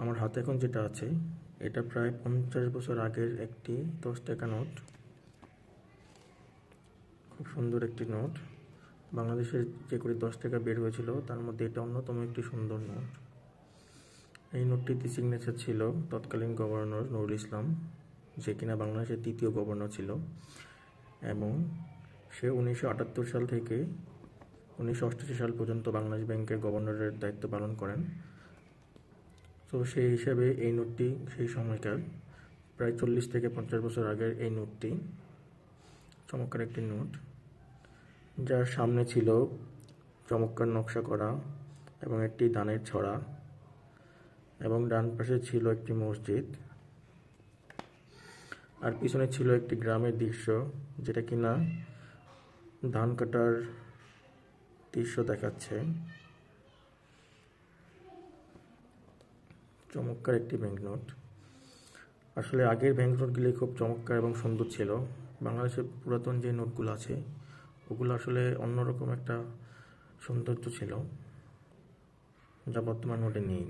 আমার হাতে এখন যেটা আছে এটা প্রায় 50 বছর আগের একটি 10 টাকা নোট। খুব সুন্দর একটি নোট। বাংলাদেশের যে করে 10 টাকা বের হয়েছিল তার মধ্যে এটা অন্যতম একটি সুন্দর নোট। এই নোটটিতে সিগনেচার ছিল তৎকালীন গভর্নর নুরুল ইসলাম, যে কিনা বাংলাদেশের তৃতীয় গভর্নর ছিল, এবং সে 1978 সাল থেকে 1988 সাল পর্যন্ত বাংলাদেশ ব্যাংকের গভর্নরের দায়িত্ব পালন করেন। তো সেই হিসাবে এই নোটটি সেই সময়কার প্রায় 40 থেকে 50 বছর আগের এই নোটটি চমৎকার একটি নোট, যার সামনে ছিল চমৎকার নকশা করা এবং একটি ধানের ছড়া, এবং ডান পাশে ছিল একটি মসজিদ, আর পিছনে ছিল একটি গ্রামের দৃশ্য, যেটা কিনা ধান কাটার দৃশ্য দেখাচ্ছে। চমৎকার একটি ব্যাংক নোট। আসলে আগের ব্যাংক নোটগুলি খুব চমৎকার এবং সুন্দর ছিল। বাংলাদেশের পুরাতন যে নোটগুলো আছে ওগুলো আসলে অন্যরকম একটা সৌন্দর্য ছিল, যা বর্তমান নোটে নেই।